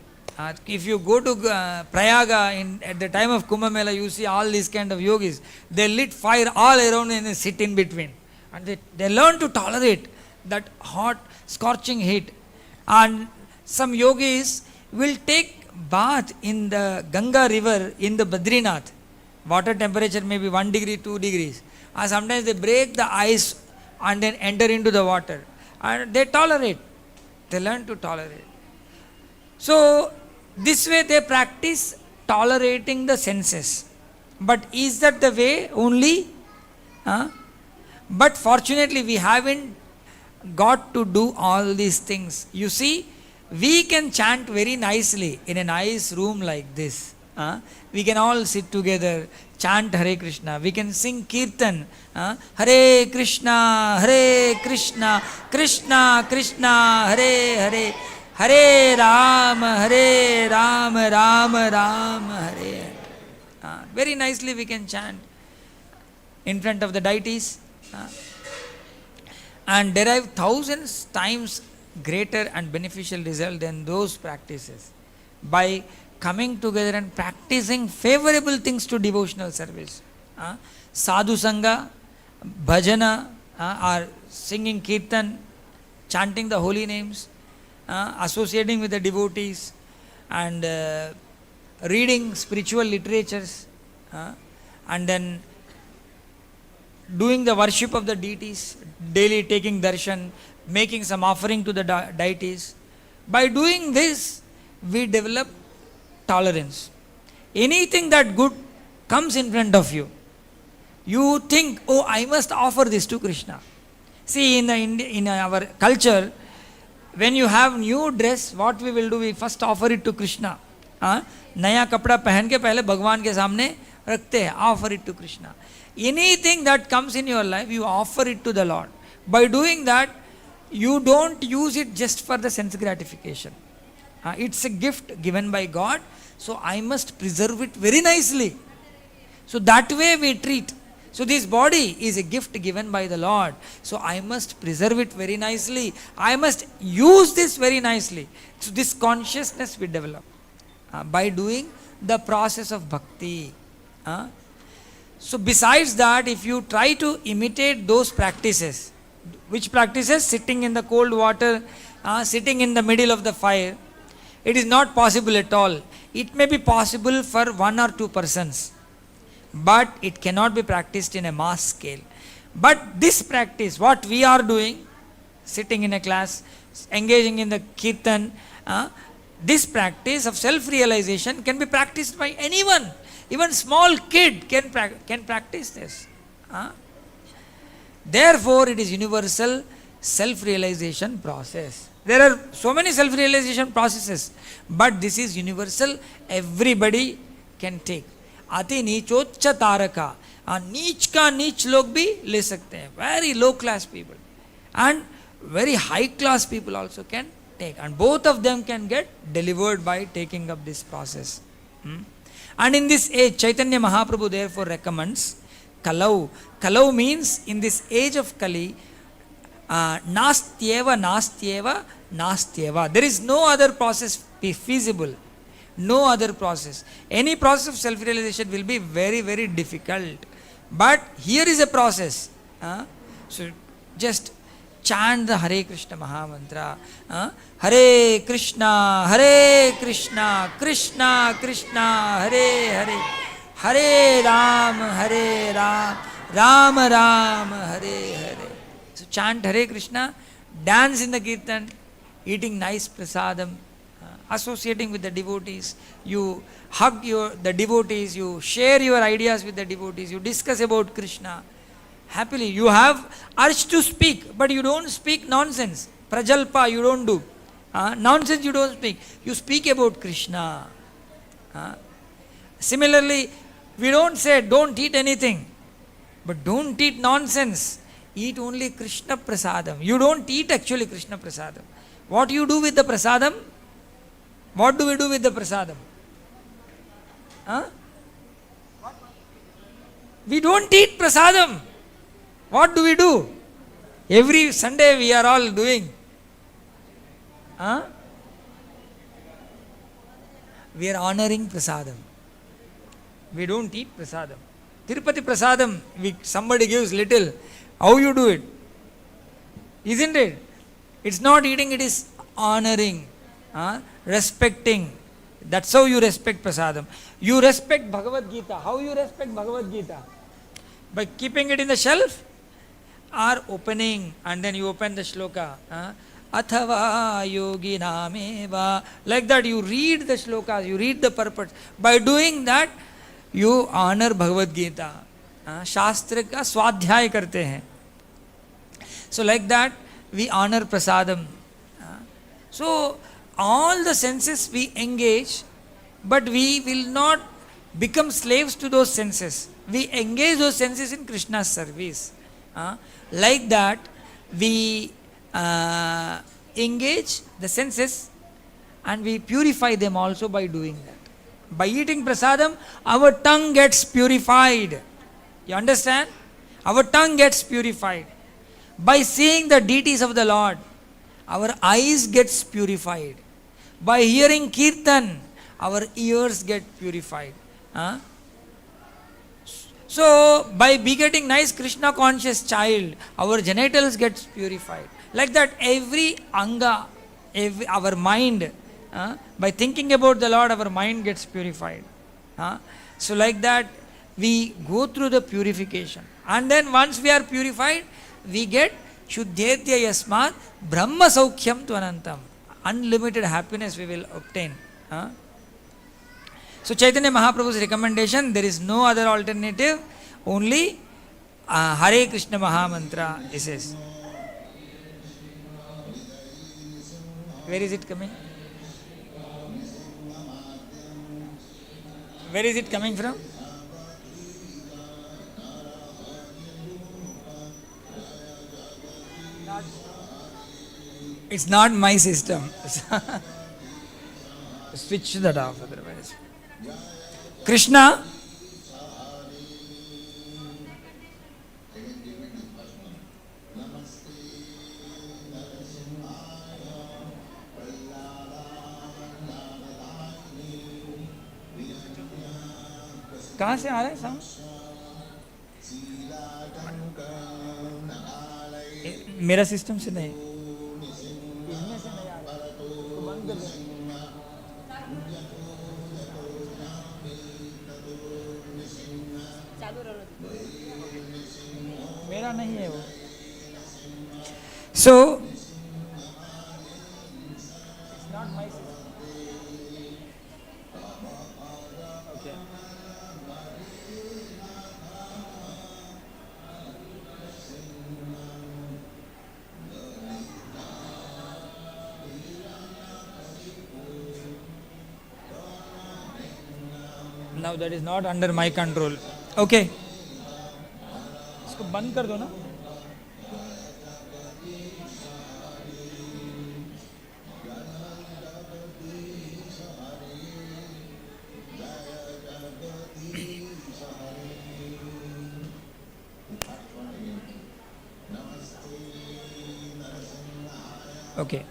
If you go to Prayaga at the time of Kumbh Mela, you see all these kind of yogis. They lit fire all around and they sit in between. And they learn to tolerate that hot, scorching heat. And some yogis will take bath in the Ganga river in the Badrinath. Water temperature may be 1 degree, 2 degrees. And sometimes they break the ice and then enter into the water. And they tolerate. They learn to tolerate. So, this way they practice tolerating the senses. But is that the way only? But fortunately, we haven't got to do all these things. You see, we can chant very nicely in a nice room like this. We can all sit together, chant Hare Krishna. We can sing Kirtan. Hare Krishna, Krishna Krishna, Hare Hare. Hare Rama, Rama Rama, Hare. Very nicely we can chant in front of the deities and derive thousands times greater and beneficial result than those practices by coming together and practicing favorable things to devotional service. Sadhu Sangha, Bhajana, or singing Kirtan, chanting the holy names, associating with the devotees, and reading spiritual literatures, and then doing the worship of the deities, daily taking darshan, making some offering to the deities. By doing this, we develop tolerance. Anything that good comes in front of you, you think, oh, I must offer this to Krishna. See, in our culture, when you have new dress, what we will do, we first offer it to Krishna. नया कपड़ा पहन के पहले भगवान के सामने रखते हैं, offer it to Krishna. Anything that comes in your life, you offer it to the Lord. By doing that, you don't use it just for the sense gratification. It's a gift given by God, so I must preserve it very nicely. So that way we treat. So this body is a gift given by the Lord, so I must preserve it very nicely. I must use this very nicely. So this consciousness we develop by doing the process of bhakti. So besides that, if you try to imitate those practices, which practices? Sitting in the cold water, sitting in the middle of the fire, it is not possible at all. It may be possible for 1 or 2 persons, but it cannot be practiced in a mass scale. But this practice, what we are doing, sitting in a class, engaging in the kirtan, this practice of self-realization can be practiced by anyone. Even small kid can practice this. Therefore, it is universal self-realization process. There are so many self-realization processes, but this is universal. Everybody can take. अति नीचोच्च तारका, नीच का नीच लोग भी ले सकते हैं. Very low class people and very high class people also can take, and both of them can get delivered by taking up this process. And in this age, Chaitanya Mahaprabhu therefore recommends Kalau. Kalau means in this age of Kali, nastyeva, nastyeva, nastyeva. There is no other process feasible. No other process. Any process of self-realization will be very, very difficult. But here is a process. So just chant the Hare Krishna Mahamantra. Hare Krishna, Krishna Krishna, Hare Hare, Hare Ram, Ram Ram, Hare Hare. So chant Hare Krishna, dance in the Kirtan, eating nice prasadam, associating with the devotees. You hug the devotees, you share your ideas with the devotees, you discuss about Krishna. Happily, you have urge to speak, but you don't speak nonsense. Prajalpa, you don't do. Nonsense you don't speak. You speak about Krishna. Similarly, we don't say don't eat anything, but don't eat nonsense. Eat only Krishna prasadam. You don't eat actually Krishna prasadam. What do you do with the prasadam? What do we do with the prasadam? We don't eat prasadam. What do we do? Every Sunday we are all doing. We are honoring prasadam. We don't eat prasadam. Tirupati prasadam, somebody gives little. How you do it? Isn't it? It's not eating, it is honoring, respecting. That's how you respect prasadam. You respect Bhagavad Gita. How you respect Bhagavad Gita? By keeping it in the shelf or opening, and then you open the shloka. Athava yogi nameva. Like that you read the shlokas, you read the purport. By doing that, you honor Bhagavad Gita. Shastra ka swadhyay karte hain. So like that, we honor prasadam. So all the senses we engage, but we will not become slaves to those senses. We engage those senses in Krishna's service. Like that, we engage the senses and we purify them also by doing that. By eating prasadam, our tongue gets purified. You understand? Our tongue gets purified. By seeing the deities of the Lord, our eyes gets purified. By hearing kirtan, our ears get purified. So, by begetting nice Krishna conscious child, our genitals gets purified. Like that, every anga, our mind, by thinking about the Lord, our mind gets purified. So like that, we go through the purification. And then once we are purified, we get Shuddhetya Yasmat Brahma Saukhyam Tvanantam. Unlimited happiness we will obtain. So Chaitanya Mahaprabhu's recommendation, there is no other alternative, only Hare Krishna Mahamantra, he says. Where is it coming? Where is it coming from? It's not my system. Switch that off otherwise. Krishna कहाँ से आ रहा है sound? मेरा system से नहीं, इसमें से नहीं आ रहा, तो बंद कर दो. मेरा नहीं है वो. So it's not my system. Okay. Now that is not under my control. Okay. इसको बंद कर दो ना. Okay.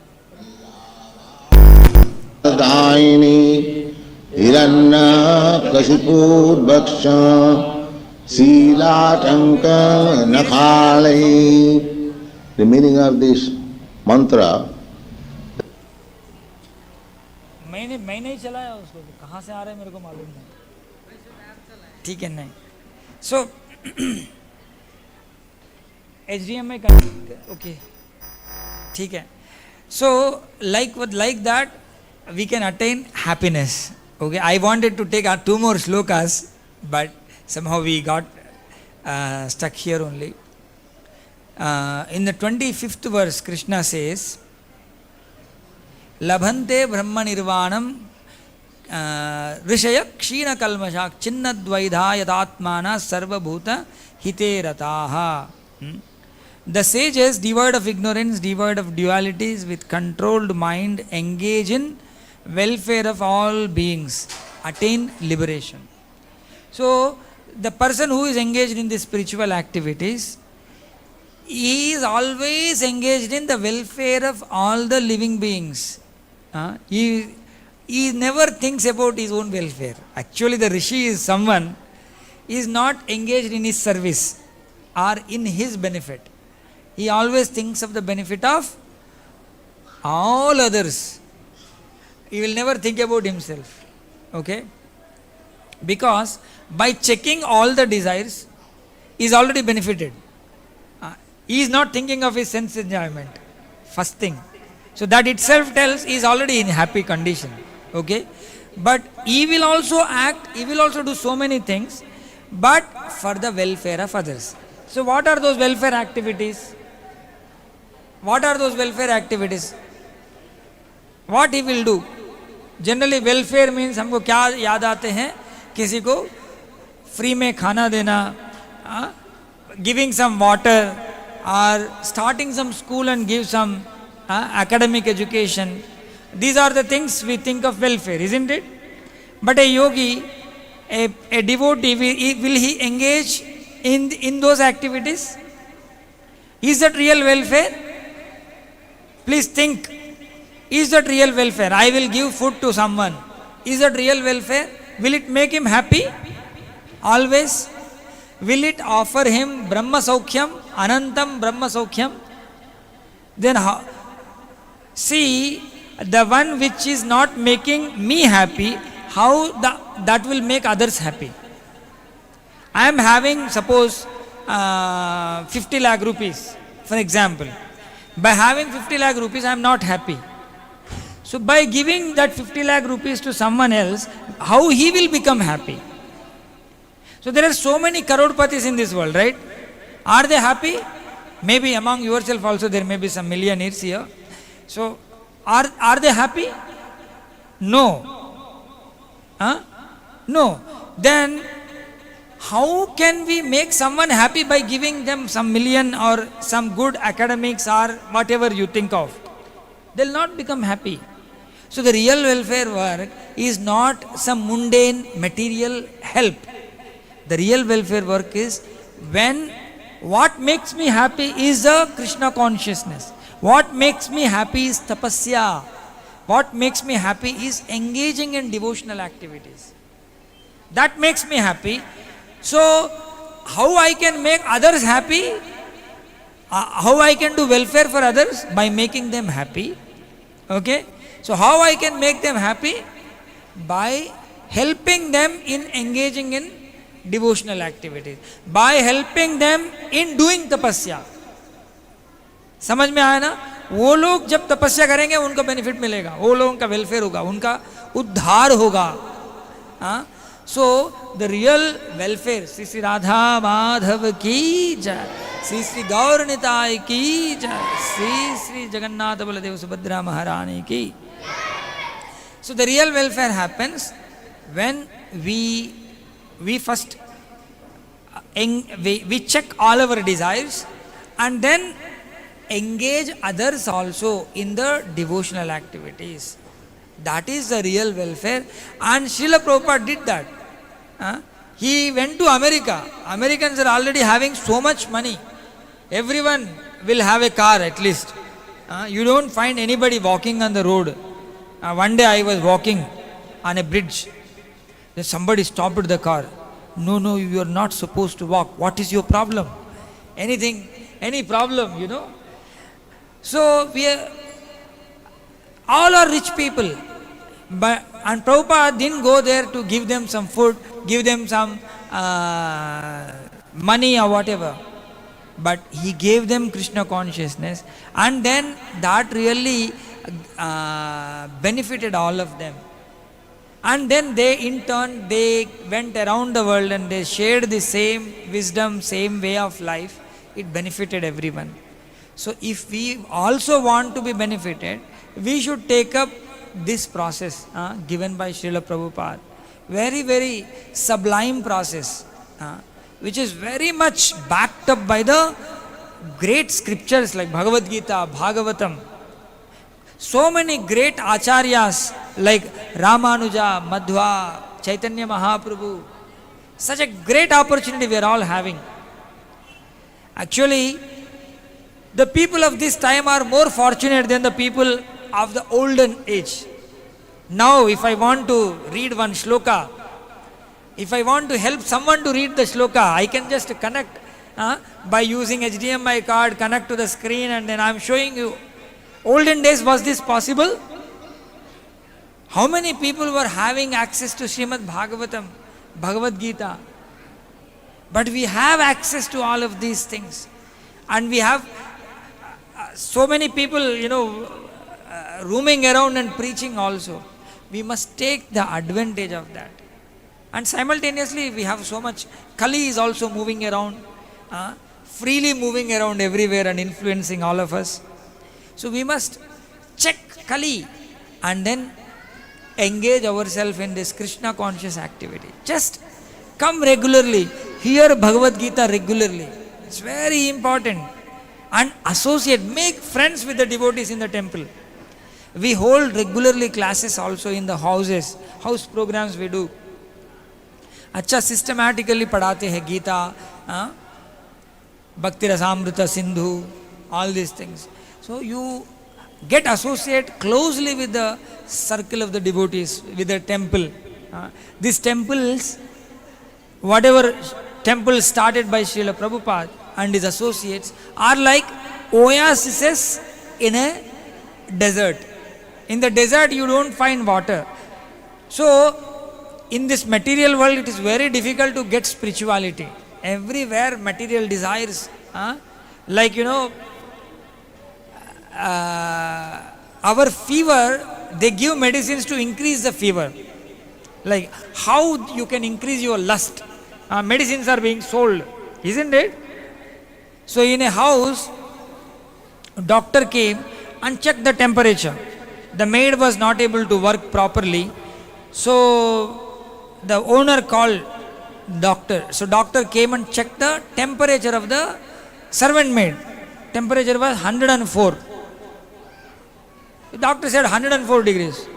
दायिनी हिरण्यकशिपूर्भक्ष शीलाटंक नखालयी. The meaning of this mantra. मैंने नहीं चलाया उसको, कहाँ से आ रहा है मेरे को मालूम नहीं. ठीक है नहीं. So HDMI okay. ठीक है. So like that we can attain happiness. Okay, I wanted to take 2 more shlokas, but somehow we got stuck here only. In the 25th verse, Krishna says, Labhante Brahma Nirvanam Rishaya Kshina Kalmashak Chinnadvaidha Yadatmana Sarva Bhuta Hite Rataha. The sages, devoid of ignorance, devoid of dualities, with controlled mind, engage in welfare of all beings, attain liberation. So, the person who is engaged in these spiritual activities, he is always engaged in the welfare of all the living beings. He never thinks about his own welfare. Actually, the Rishi is someone who is not engaged in his service or in his benefit. He always thinks of the benefit of all others. He will never think about himself. Okay? Because by checking all the desires, he is already benefited. He is not thinking of his sense enjoyment. First thing. So that itself tells he is already in happy condition. Okay? But he will also act, he will also do so many things, but for the welfare of others. So what are those welfare activities? What are those welfare activities? What he will do? Generally welfare means हमको क्या याद आते हैं? किसी को free में खाना देना, giving some water, or starting some school and give some academic education. These are the things we think of welfare, isn't it? But a yogi, a devotee, will he engage in those activities? Is that real welfare? Please think, is that real welfare? I will give food to someone. Is that real welfare? Will it make him happy? Always? Will it offer him Brahma Saukhyam, Anantam Brahma Saukhyam? Then how? See, the one which is not making me happy, how that will make others happy? I am having, suppose, 50 lakh rupees, for example. By having 50 lakh rupees, I am not happy. So by giving that 50 lakh rupees to someone else, how he will become happy? So there are so many crorepati's in this world, right? Are they happy? Maybe among yourself also there may be some millionaires here. So are they happy? No. No. Then how can we make someone happy by giving them some million or some good academics or whatever you think of? They'll not become happy. So the real welfare work is not some mundane material help. The real welfare work is when what makes me happy is the Krishna consciousness. What makes me happy is tapasya. What makes me happy is engaging in devotional activities. That makes me happy. So, how I can make others happy? How I can do welfare for others? By making them happy. Okay? So, how I can make them happy? By helping them in engaging in devotional activities. By helping them in doing tapasya. समझ में आया ना? वो लोग जब तपस्या करेंगे उनको बेनिफिट मिलेगा, वो लोगों का वेलफेयर होगा, उनका उद्धार होगा. So the real welfare, Sri Sri Radha Madhav ki jai, Sri Sri Gaur Nitai ki jai, Sri Sri Jagannath Baladev Subhadra Maharani ki. So the real welfare happens when we first we check all our desires and then engage others also in the devotional activities. That is the real welfare. And Srila Prabhupada did that. He went to America. Americans are already having so much money. Everyone will have a car at least. You don't find anybody walking on the road. One day I was walking on a bridge. Then somebody stopped the car. No, you are not supposed to walk. What is your problem? Any problem, you know? So all are rich people. And Prabhupada didn't go there to give them some food, give them some money or whatever. But he gave them Krishna consciousness, and then that really benefited all of them. And then they in turn, they went around the world and they shared the same wisdom, same way of life. It benefited everyone. So if we also want to be benefited, we should take up this process given by Srila Prabhupada. Very, very sublime process, which is very much backed up by the great scriptures like Bhagavad Gita, Bhagavatam. So many great acharyas like Ramanuja, Madhva, Chaitanya Mahaprabhu. Such a great opportunity we are all having. Actually, the people of this time are more fortunate than the people of the olden age. Now, if I want to read one shloka, if I want to help someone to read the shloka, I can just connect by using HDMI card, connect to the screen, and then I am showing you. Olden days, was this possible? How many people were having access to Srimad Bhagavatam, Bhagavad Gita? But we have access to all of these things. And we have so many people, roaming around and preaching also. We must take the advantage of that. And simultaneously, we have so much. Kali is also moving around, freely moving around everywhere and influencing all of us. So we must check Kali and then engage ourselves in this Krishna conscious activity. Just come regularly, hear Bhagavad Gita regularly. It's very important. And associate, make friends with the devotees in the temple. We hold regularly classes also in the houses, house programs we do. अच्छा systematically पढ़ाते हैं Gita, Bhakti Rasamrita Sindhu, all these things. So you get associate closely with the circle of the devotees, with the temple. These temples, whatever temple started by Srila Prabhupada and his associates, are like oases in a desert. In the desert you don't find water. So in this material world it is very difficult to get spirituality. Everywhere material desires, like our fever, they give medicines to increase the fever. Like how you can increase your lust. Medicines are being sold, isn't it? So in a house, doctor came and checked the temperature. The maid was not able to work properly. So the owner called doctor. So doctor came and checked the temperature of the servant maid. Temperature was 104. The doctor said 104 degrees.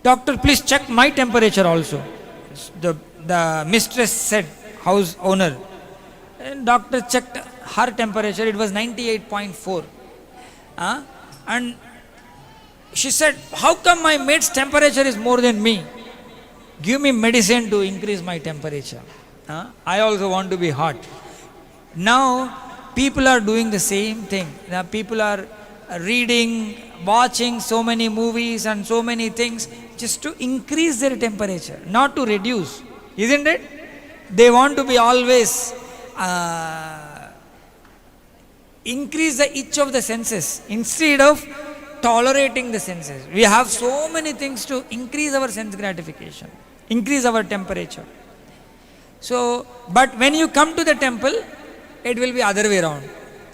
Doctor, please check my temperature also. The mistress said, house owner. And doctor checked her temperature, it was 98.4. And she said, how come my maid's temperature is more than me? Give me medicine to increase my temperature. I also want to be hot. Now, people are doing the same thing. Now, people are reading, watching so many movies and so many things just to increase their temperature, not to reduce. Isn't it? They want to be always increase the itch of the senses instead of tolerating the senses. We have so many things to increase our sense gratification, increase our temperature. So, but when you come to the temple, it will be other way around.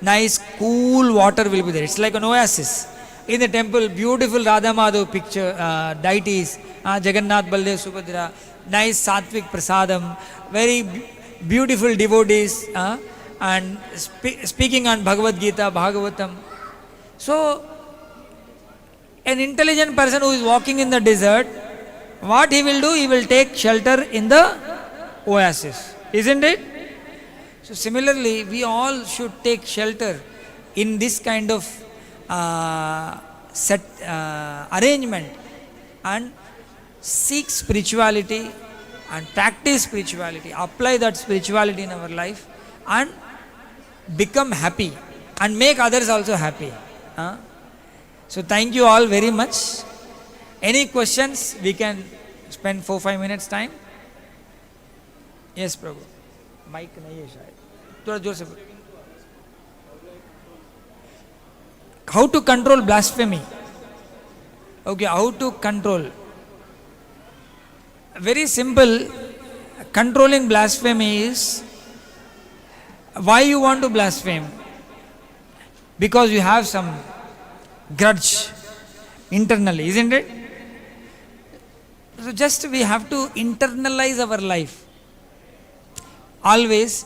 Nice cool water will be there. It's like an oasis. in the temple, beautiful Radha Madhav picture, deities, Jagannath, Baldev, Subhadra, nice sattvic prasadam, very beautiful devotees, and speaking on Bhagavad Gita, Bhagavatam. So, an intelligent person who is walking in the desert, what he will do? He will take shelter in the oasis, isn't it? So similarly, we all should take shelter in this kind of arrangement and seek spirituality and practice spirituality, apply that spirituality in our life and become happy and make others also happy. So thank you all very much. Any questions? We can spend 4-5 minutes time. Yes, Prabhu. Mic nahi hai shayad. Thoda जोर से. How to control blasphemy? Okay, how to control? Very simple. Controlling blasphemy is, why you want to blaspheme? Because you have some grudge internally, isn't it? So just we have to internalize our life. Always,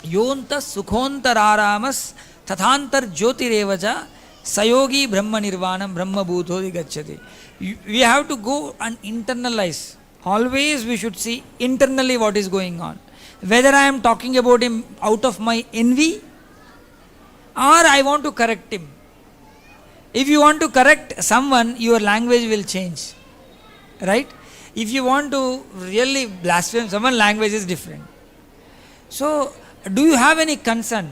Yonta sukhontaramas tathantar jyotirevaja sayogi brahma nirvanam brahma bhutodi gacchati. We have to go and internalize. Always we should see internally what is going on. Whether I am talking about him out of my envy or I want to correct him. If you want to correct someone, your language will change. Right? If you want to really blaspheme someone, language is different. So, do you have any concern?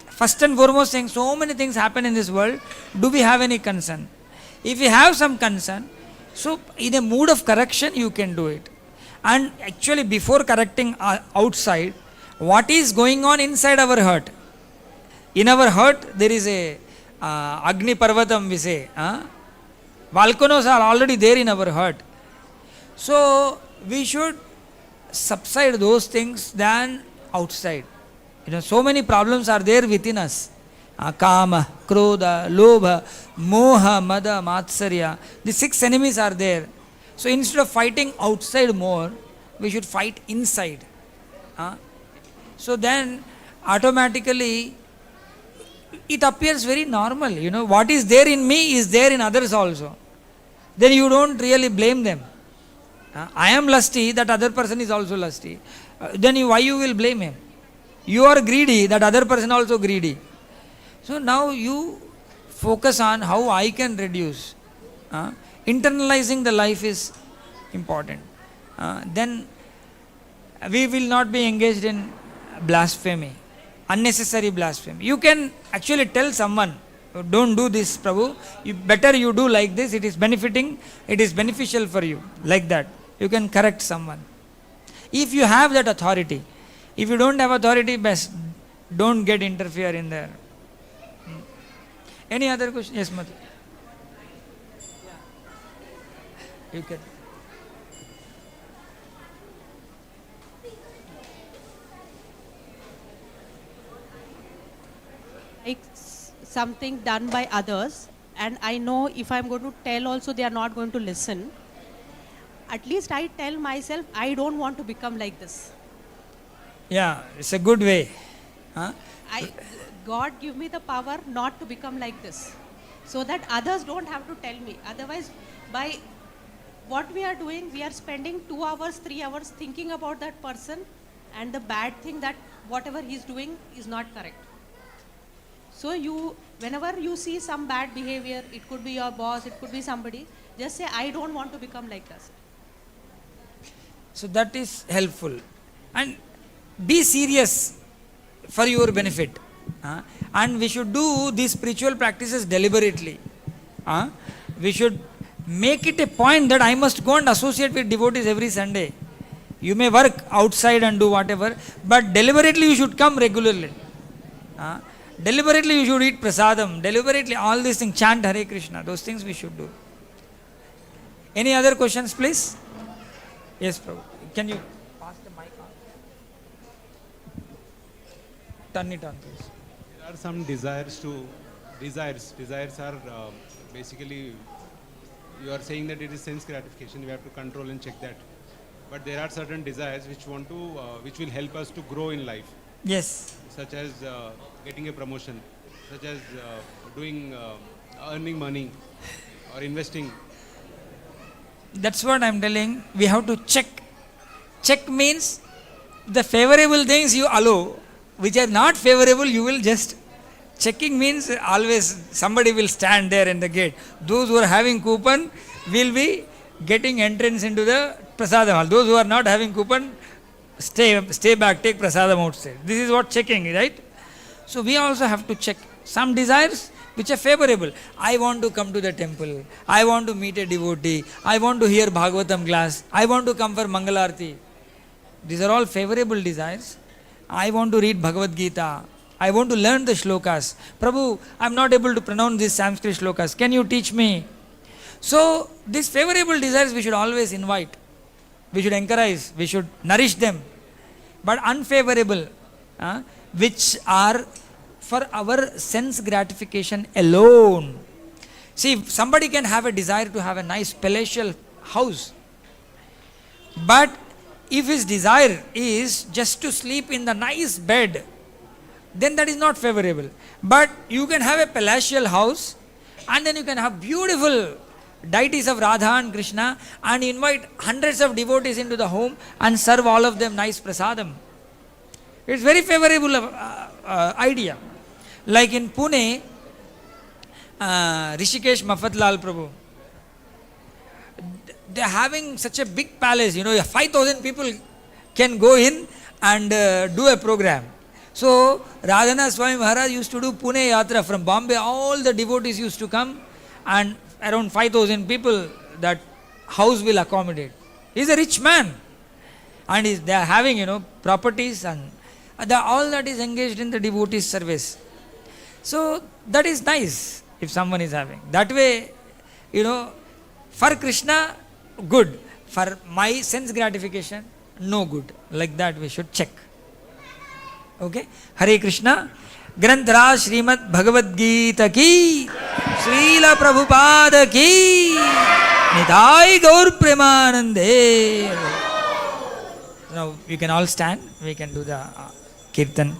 First and foremost thing, so many things happen in this world. Do we have any concern? If you have some concern, so in a mood of correction, you can do it. And actually, before correcting outside, what is going on inside our heart? In our heart, there is a Agni Parvatam, we say. Volcanoes are already there in our heart. So, we should subside those things than outside. So many problems are there within us. Kama, Krodha, Lobha, Moha, Mada, Matsarya. The 6 enemies are there. So instead of fighting outside more, we should fight inside. So then automatically it appears very normal. What is there in me is there in others also. Then you don't really blame them. I am lusty, that other person is also lusty. Then why you will blame him? You are greedy, that other person also greedy. So now you focus on how I can reduce. Internalizing the life is important. Then we will not be engaged in blasphemy, unnecessary blasphemy. You can actually tell someone, don't do this, Prabhu. Better you do like this. It is benefiting. It is beneficial for you. Like that. You can correct someone. If you have that authority. If you don't have authority, best don't get interfere in there. Any other question? Yes, Madhu. You can. Like something done by others, and I know if I'm going to tell also, they are not going to listen. At least I tell myself, I don't want to become like this. Yeah, it's a good way. God give me the power not to become like this, so that others don't have to tell me. Otherwise, by what we are doing, we are spending 2 hours, 3 hours thinking about that person and the bad thing that whatever he's doing is not correct. So whenever you see some bad behavior, it could be your boss, it could be somebody, just say, I don't want to become like this. So that is helpful. And be serious for your benefit. And we should do these spiritual practices deliberately. We should make it a point that I must go and associate with devotees every Sunday. You may work outside and do whatever, but deliberately you should come regularly. Deliberately you should eat prasadam. Deliberately all these things, chant Hare Krishna. Those things we should do. Any other questions, please? Yes, Prabhu. Can you pass the mic on? turn it on, please. There are some desires. Desires are basically, you are saying that it is sense gratification. We have to control and check that. But there are certain desires which which will help us to grow in life, Yes. such as getting a promotion, such as earning money or investing. That's what I'm telling. We have to check. Check means the favorable things you allow, which are not favorable, you will just. Checking means always somebody will stand there in the gate. Those who are having coupon will be getting entrance into the prasadam hall. Those who are not having coupon, stay back, take prasadam outside. This is what checking is, right? So we also have to check some desires which are favorable. I want to come to the temple. I want to meet a devotee. I want to hear Bhagavatam class. I want to come for Mangalarti. These are all favorable desires. I want to read Bhagavad Gita. I want to learn the shlokas. Prabhu, I am not able to pronounce these Sanskrit shlokas. Can you teach me? So, these favorable desires we should always invite. We should encourage. We should nourish them. But unfavorable, which are for our sense gratification alone. See, somebody can have a desire to have a nice palatial house. But if his desire is just to sleep in the nice bed, then that is not favorable. But you can have a palatial house and then you can have beautiful deities of Radha and Krishna and invite hundreds of devotees into the home and serve all of them nice prasadam. It's very favorable idea. Like in Pune, Rishikesh Mafatlal Prabhu, they are having such a big palace, 5,000 people can go in and do a program. So, Radhana Swami Maharaj used to do Pune Yatra from Bombay. All the devotees used to come and around 5,000 people that house will accommodate. He is a rich man. And they are having, properties and all that is engaged in the devotees service. So, that is nice if someone is having. That way, for Krishna, good. For my sense gratification, no good. Like that we should check. Okay, Hare Krishna. Granthra Srimad Bhagavad Gita ki, Srila Prabhupada ki, Nithai Gaur Premanande. Now we can all stand. We can do the kirtan.